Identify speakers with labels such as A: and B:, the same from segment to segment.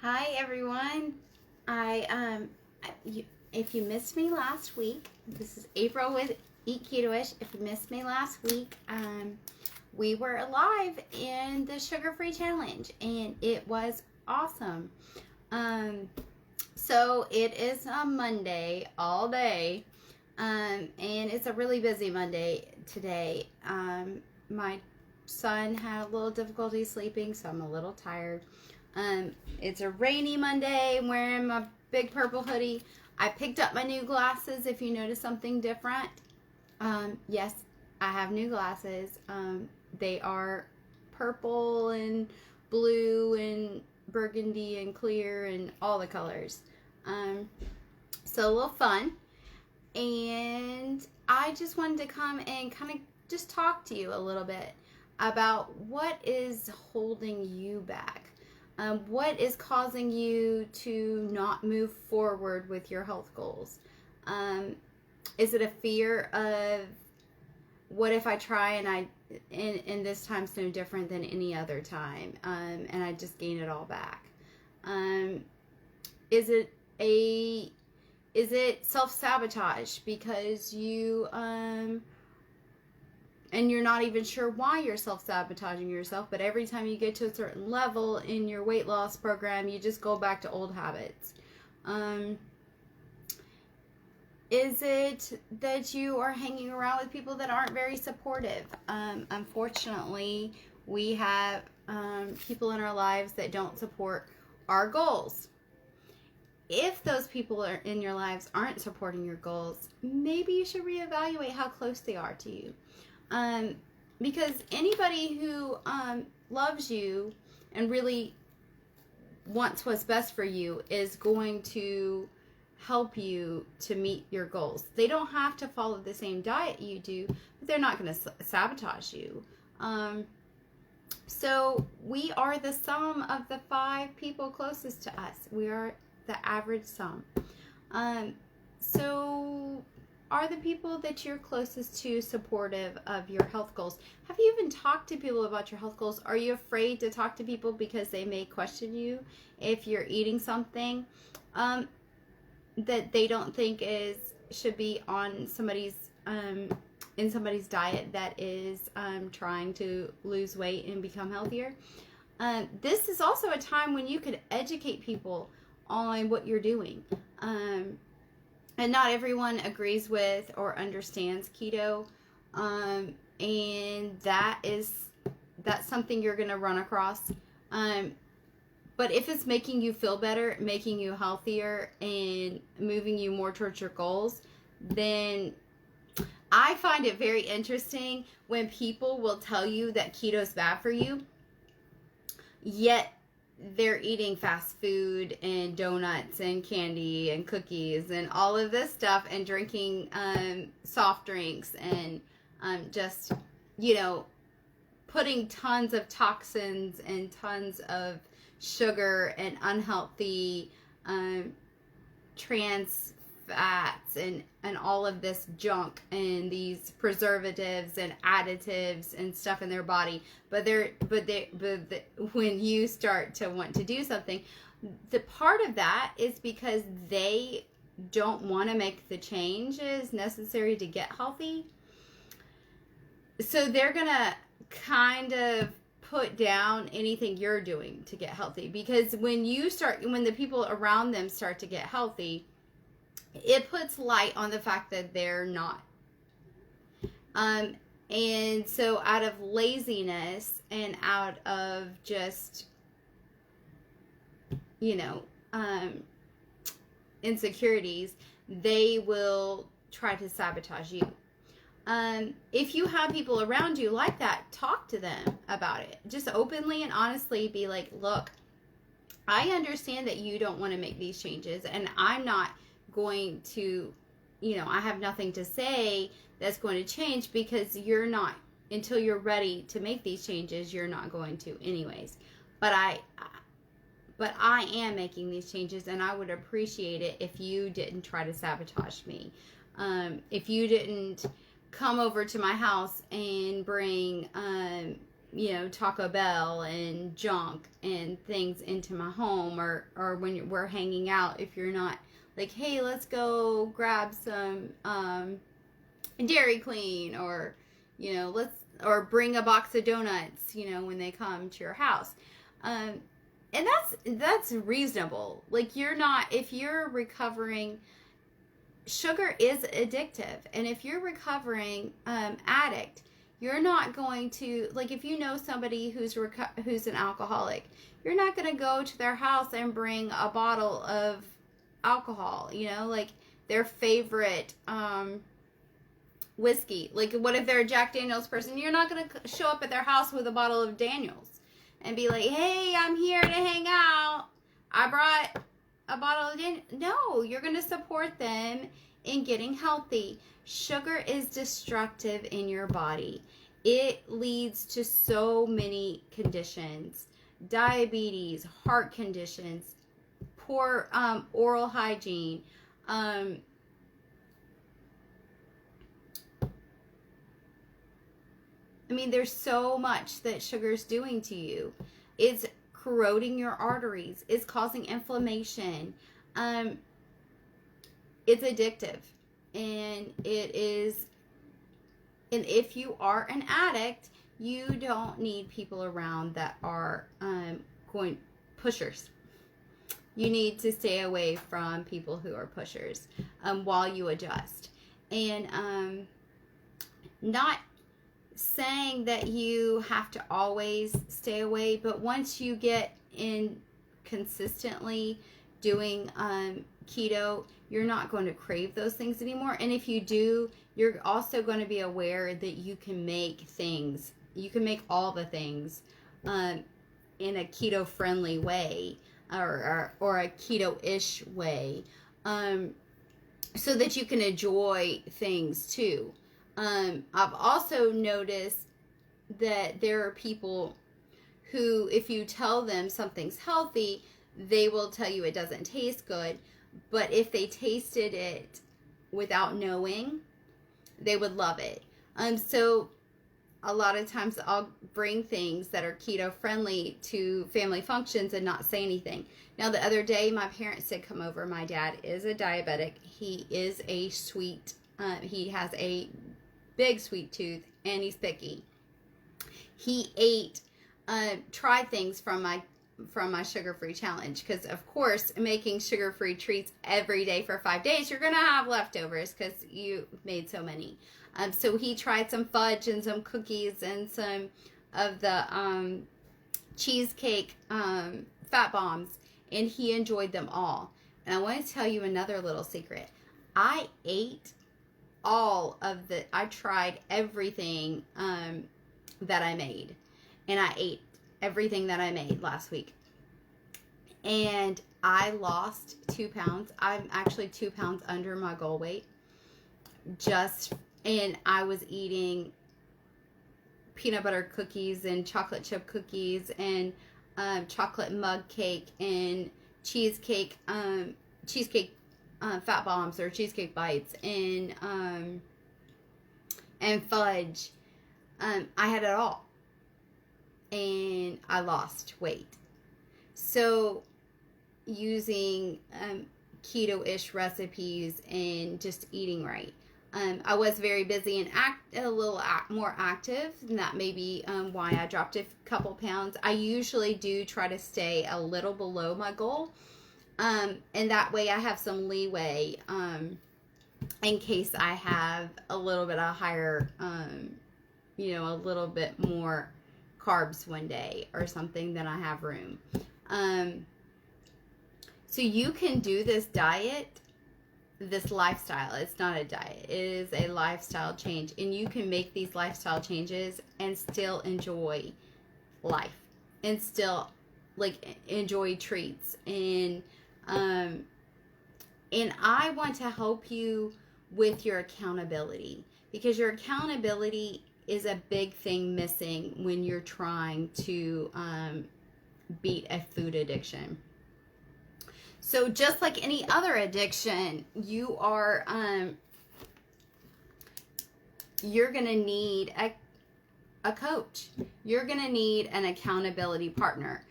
A: Hi everyone. I if you missed me last week, this is April with Eat Ketoish. If you missed me last week, we were live in the sugar-free challenge, and it was awesome. So it is a Monday all day, and it's a really busy Monday today. My son had a little difficulty sleeping, so I'm a little tired. It's a rainy Monday. I'm wearing my big purple hoodie. I picked up my new glasses. If you notice something different, yes, I have new glasses. They are purple and blue and burgundy and clear and all the colors. So a little fun. And I just wanted to come and kind of just talk to you a little bit about what is holding you back. What is causing you to not move forward with your health goals? Is it a fear of what if I try and this time's no different than any other time, and I just gain it all back? Is it self-sabotage because you and you're not even sure why you're self-sabotaging yourself, but every time you get to a certain level in your weight loss program, you just go back to old habits? Is it that you are hanging around with people that aren't very supportive? Unfortunately, we have people in our lives that don't support our goals. If those people are in your lives aren't supporting your goals, maybe you should reevaluate how close they are to you. Because anybody who loves you and really wants what's best for you is going to help you to meet your goals. They don't have to follow the same diet you do, but they're not going to sabotage you. So we are the sum of the 5 people closest to us. We are the average sum. So are the people that you're closest to supportive of your health goals? Have you even talked to people about your health goals? Are you afraid to talk to people because they may question you if you're eating something that they don't think should be on somebody's in somebody's diet that is trying to lose weight and become healthier? This is also a time when you could educate people on what you're doing. And not everyone agrees with or understands keto. And that's something you're going to run across. But if it's making you feel better, making you healthier, and moving you more towards your goals, then I find it very interesting when people will tell you that keto is bad for you, yet they're eating fast food and donuts and candy and cookies and all of this stuff, and drinking soft drinks, and just, putting tons of toxins and tons of sugar and unhealthy trans fats and all of this junk and these preservatives and additives and stuff in their body. But when you start to want to do something, the part of that is because they don't want to make the changes necessary to get healthy. So they're gonna kind of put down anything you're doing to get healthy, because when the people around them start to get healthy, it puts light on the fact that they're not. And so out of laziness and out of just, insecurities, they will try to sabotage you. If you have people around you like that, talk to them about it. Just openly and honestly be like, look, I understand that you don't want to make these changes, and I'm not going to, I have nothing to say that's going to change, because you're not, until you're ready to make these changes, you're not going to anyways. But I am making these changes, and I would appreciate it if you didn't try to sabotage me. If you didn't come over to my house and bring Taco Bell and junk and things into my home, or when we're hanging out, if you're not like, hey, let's go grab some Dairy Queen, or or bring a box of donuts, when they come to your house. And that's reasonable. Like, if you're recovering, sugar is addictive. And if you're recovering addict, you're not going to, like, if you know somebody who's an alcoholic, you're not going to go to their house and bring a bottle of alcohol, like their favorite whiskey. Like, what if they're a Jack Daniels person? You're not going to show up at their house with a bottle of Daniels and be like, hey, I'm here to hang out. I brought a bottle of Daniels. No, you're going to support them in getting healthy. Sugar is destructive in your body. It leads to so many conditions: diabetes, heart conditions, poor oral hygiene. I mean, there's so much that sugar's doing to you. It's corroding your arteries. It's causing inflammation. It's addictive. And if you are an addict, you don't need people around that are pushers. You need to stay away from people who are pushers while you adjust. And not saying that you have to always stay away, but once you get in consistently doing keto, you're not going to crave those things anymore. And if you do, you're also going to be aware that you can make all the things in a keto friendly way, or a keto-ish way, so that you can enjoy things too. I've also noticed that there are people who, if you tell them something's healthy, they will tell you it doesn't taste good. But if they tasted it without knowing, they would love it. So a lot of times I'll bring things that are keto friendly to family functions and not say anything. Now, the other day, my parents did come over. My dad is a diabetic. He is he has a big sweet tooth, and he's picky. He tried things from my sugar-free challenge, because of course, making sugar-free treats every day for 5 days, you're gonna have leftovers because you made so many. So he tried some fudge and some cookies and some of the cheesecake fat bombs, and he enjoyed them all. And I want to tell you another little secret. I tried everything that I made, and I ate everything that I made last week, and I lost 2 pounds. I'm actually 2 pounds under my goal weight, and I was eating peanut butter cookies and chocolate chip cookies and chocolate mug cake and cheesecake fat bombs or cheesecake bites and fudge. I had it all, and I lost weight. So using keto-ish recipes and just eating right. I was very busy and a little more active, and that may be why I dropped a couple pounds. I usually do try to stay a little below my goal, and that way I have some leeway in case I have a little bit of higher, a little bit more carbs one day or something, then I have room. So you can do this diet, this lifestyle. It's not a diet. It is a lifestyle change. And you can make these lifestyle changes and still enjoy life and still enjoy treats. And I want to help you with your accountability, because your accountability is a big thing missing when you're trying to beat a food addiction. So just like any other addiction, you're going to need a coach. You're going to need an accountability partner.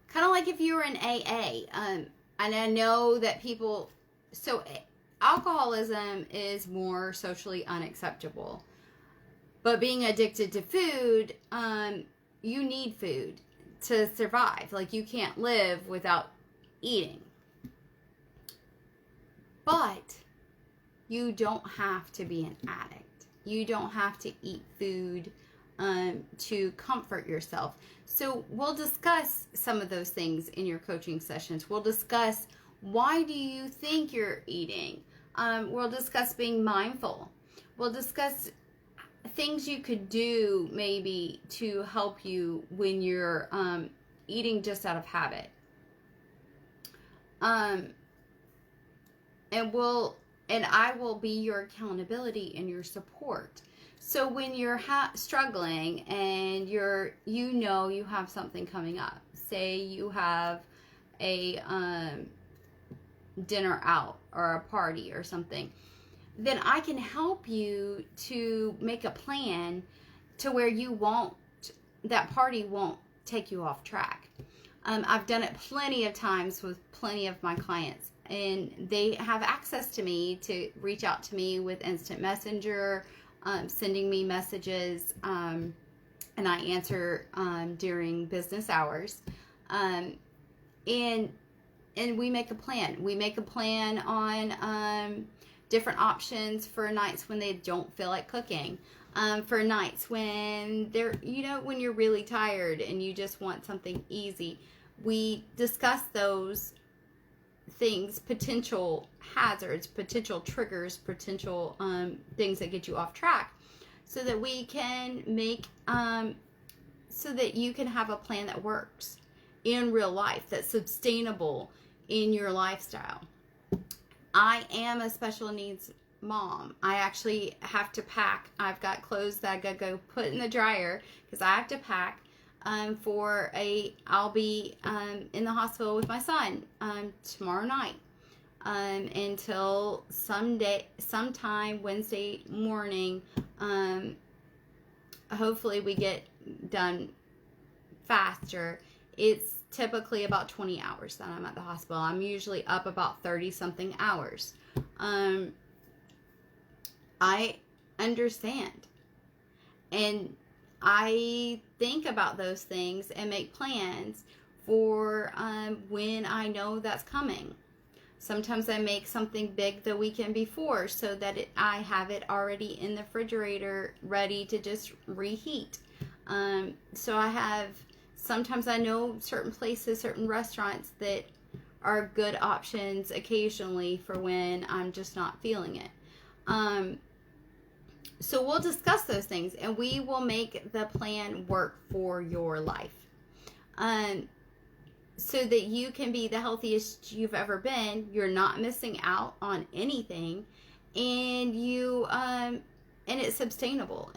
A: Kind of like if you were in AA. And I know that people, so alcoholism is more socially unacceptable. But being addicted to food, you need food to survive. Like, you can't live without eating. But you don't have to be an addict. You don't have to eat food to comfort yourself. So we'll discuss some of those things in your coaching sessions. We'll discuss, why do you think you're eating? We'll discuss being mindful. We'll discuss things you could do maybe to help you when you're eating just out of habit. And I will be your accountability and your support. So when you're struggling and you have something coming up, say you have a dinner out or a party or something, then I can help you to make a plan to where that party won't take you off track. I've done it plenty of times with plenty of my clients, and they have access to me to reach out to me with instant messenger, sending me messages, and I answer during business hours. And we make a plan. We make a plan on different options for nights when they don't feel like cooking. For nights when when you're really tired and you just want something easy. We discuss those things, potential hazards, potential triggers, potential things that get you off track, so that we can make so that you can have a plan that works in real life, that's sustainable in your lifestyle. I am a special needs mom. I actually have to pack. I've got clothes that I gotta go put in the dryer because I have to pack I'll be in the hospital with my son tomorrow night until sometime Wednesday morning. Hopefully we get done faster. It's typically about 20 hours that I'm at the hospital. I'm usually up about 30 something hours. I understand. And I think about those things and make plans for when I know that's coming. Sometimes I make something big the weekend before so that I have it already in the refrigerator ready to just reheat. Sometimes I know certain places, certain restaurants that are good options occasionally for when I'm just not feeling it. So we'll discuss those things, and we will make the plan work for your life. So that you can be the healthiest you've ever been. You're not missing out on anything, and and it's sustainable,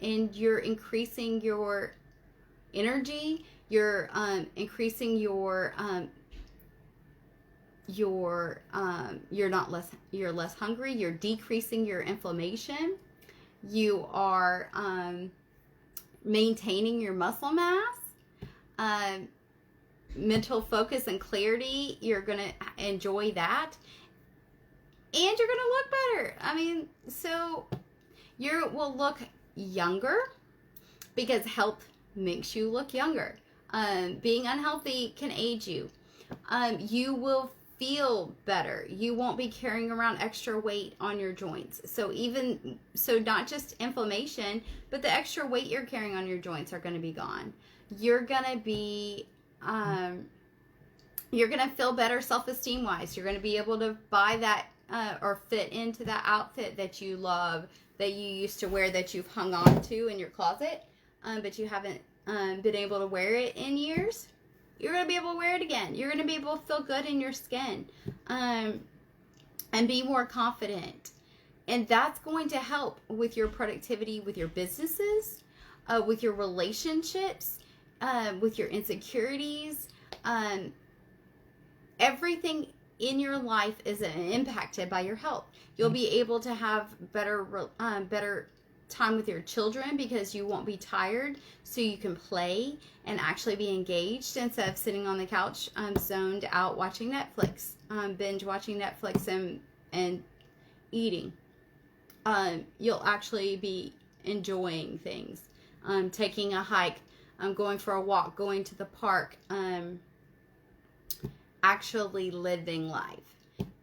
A: and you're increasing your energy. You're increasing you're less hungry. You're decreasing your inflammation. You are maintaining your muscle mass, mental focus and clarity. You're going to enjoy that, and you're going to look better. So you will look younger because health makes you look younger. Being unhealthy can age you. You will feel better. You won't be carrying around extra weight on your joints. So not just inflammation, but the extra weight you're carrying on your joints are going to be gone. You're going to be, you're going to feel better self-esteem wise. You're going to be able to buy that or fit into that outfit that you love, that you used to wear, that you've hung on to in your closet, but you haven't been able to wear it in years. You're going to be able to wear it again. You're going to be able to feel good in your skin and be more confident. And that's going to help with your productivity, with your businesses, with your relationships, with your insecurities. Everything in your life is impacted by your health. You'll be able to have better time with your children because you won't be tired, so you can play and actually be engaged instead of sitting on the couch zoned out watching Netflix, binge watching Netflix and eating. You'll actually be enjoying things, taking a hike, going for a walk, going to the park, actually living life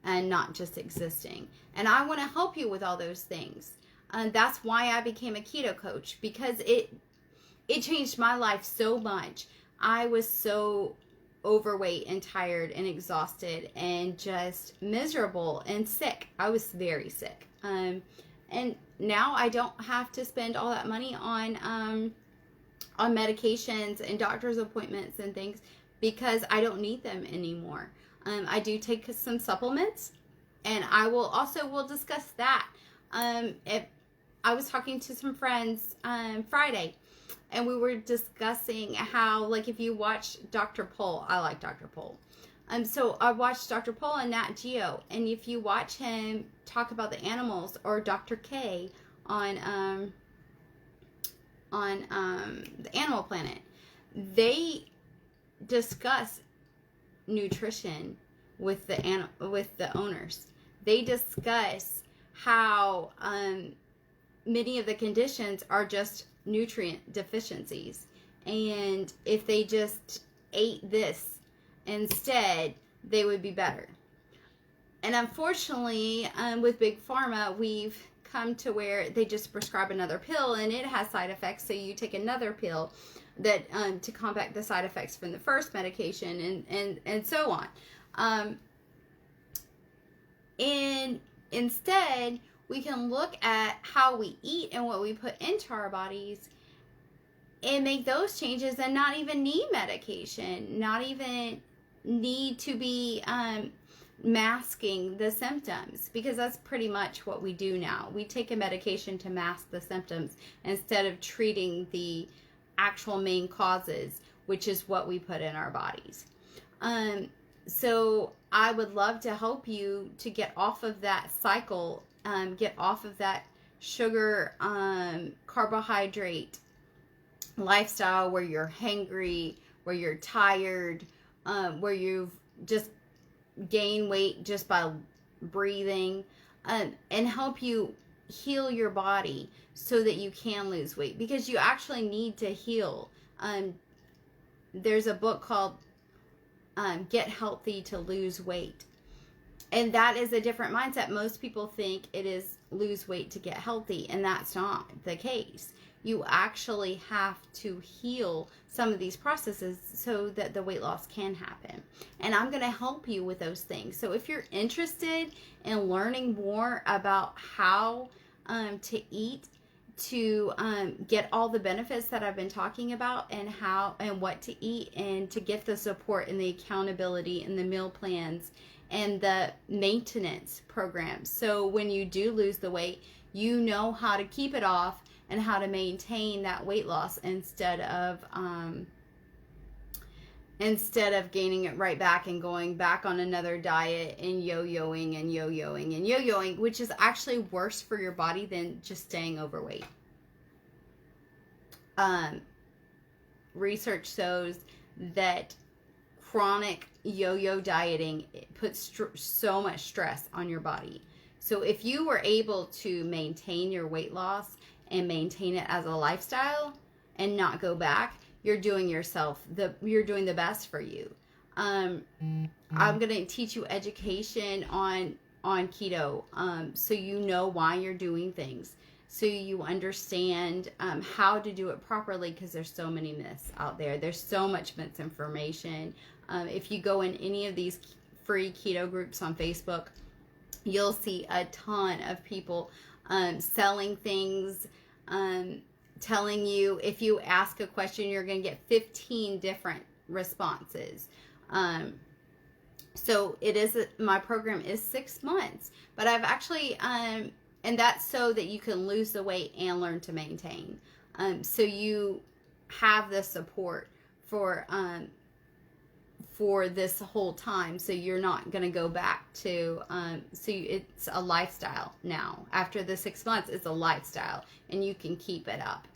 A: and not just existing. And I want to help you with all those things. That's why I became a keto coach, because it changed my life so much. I was so overweight and tired and exhausted and just miserable and sick. I was very sick. And now I don't have to spend all that money on medications and doctor's appointments and things, because I don't need them anymore. I do take some supplements, and we'll discuss that. If I was talking to some friends Friday, and we were discussing how, like, if you watch Dr. Pol, I like Dr. Pol. So I watched Dr. Pol on Nat Geo, and if you watch him talk about the animals, or Dr. K on the Animal Planet, they discuss nutrition with the owners. They discuss how many of the conditions are just nutrient deficiencies, and if they just ate this instead, they would be better. And unfortunately, with Big Pharma, we've come to where they just prescribe another pill, and it has side effects, so you take another pill that to combat the side effects from the first medication, and so on. And instead, we can look at how we eat and what we put into our bodies and make those changes, and not even need medication, not even need to be masking the symptoms, because that's pretty much what we do now. We take a medication to mask the symptoms instead of treating the actual main causes, which is what we put in our bodies. So I would love to help you to get off of that cycle, get off of that sugar, carbohydrate lifestyle where you're hangry, where you're tired, where you've just gained weight just by breathing, and help you heal your body so that you can lose weight, because you actually need to heal. There's a book called Get Healthy to Lose Weight, and that is a different mindset. Most people think it is lose weight to get healthy, and that's not the case. You actually have to heal some of these processes so that the weight loss can happen. And I'm going to help you with those things. So if you're interested in learning more about how to eat to get all the benefits that I've been talking about, and how and what to eat, and to get the support and the accountability and the meal plans and the maintenance programs, so when you do lose the weight, you know how to keep it off and how to maintain that weight loss instead of gaining it right back and going back on another diet and yo-yoing, which is actually worse for your body than just staying overweight. Research shows that chronic yo-yo dieting puts so much stress on your body. So if you were able to maintain your weight loss and maintain it as a lifestyle and not go back, you're doing the best for you. I'm going to teach you education on keto, so you know why you're doing things, so you understand how to do it properly, because there's so many myths out there. There's so much misinformation. If you go in any of these free keto groups on Facebook, you'll see a ton of people selling things, telling you if you ask a question, you're going to get 15 different responses. So my program is 6 months, but I've actually, and that's so that you can lose the weight and learn to maintain. So you have the support for this whole time, so you're not going to go back to it's a lifestyle now. After the 6 months, it's a lifestyle, and you can keep it up.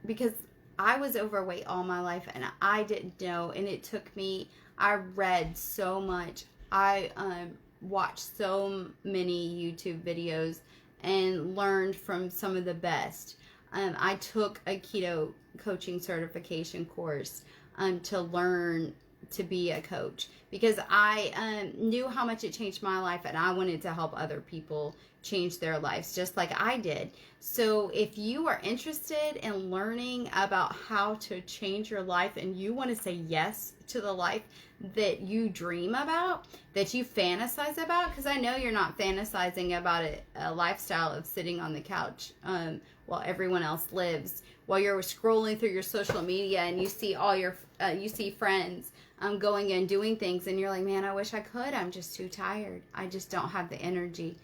A: Because I was overweight all my life, and I didn't know, and it took me, I read so much, I watched so many YouTube videos and learned from some of the best. I took a keto coaching certification course to learn to be a coach, because I knew how much it changed my life, and I wanted to help other people change their lives just like I did. So if you are interested in learning about how to change your life, and you want to say yes to the life that you dream about, that you fantasize about, because I know you're not fantasizing about a lifestyle of sitting on the couch while everyone else lives, while you're scrolling through your social media and you see all your you see friends going and doing things, and you're like, man, I wish I could, I'm just too tired, I just don't have the energy.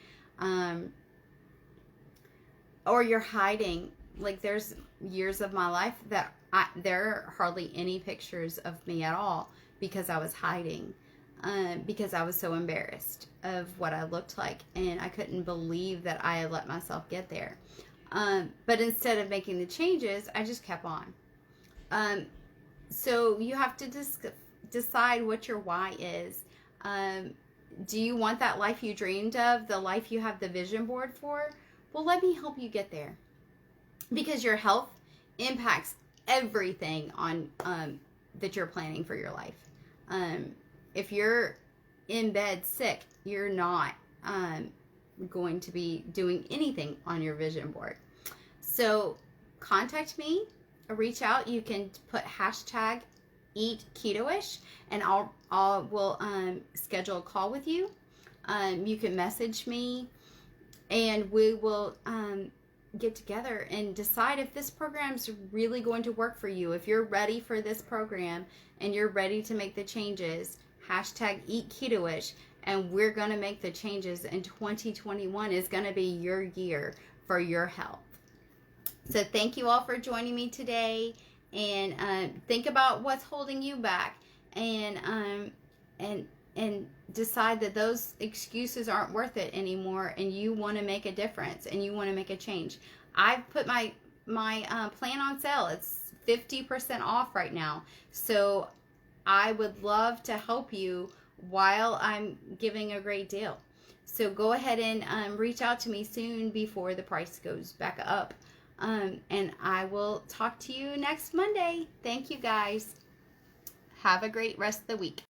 A: Or you're hiding. Like, there's years of my life that there are hardly any pictures of me at all, because I was hiding, because I was so embarrassed of what I looked like, and I couldn't believe that I had let myself get there. But instead of making the changes, I just kept on. So you have to decide what your why is. Do you want that life you dreamed of, the life you have the vision board for? Well, let me help you get there, because your health impacts everything on that you're planning for your life. If you're in bed sick, you're not going to be doing anything on your vision board. So contact me, reach out. You can put hashtag Eat Ketoish, and we'll schedule a call with you. You can message me, and we will get together and decide if this program's really going to work for you. If you're ready for this program and you're ready to make the changes, hashtag Eat Ketoish, and we're going to make the changes. And 2021 is going to be your year for your health. So thank you all for joining me today, and think about what's holding you back, and decide that those excuses aren't worth it anymore, and you want to make a difference, and you want to make a change. I've put my plan on sale. It's 50% off right now. So I would love to help you while I'm giving a great deal. So go ahead and reach out to me soon before the price goes back up. And I will talk to you next Monday. Thank you, guys. Have a great rest of the week.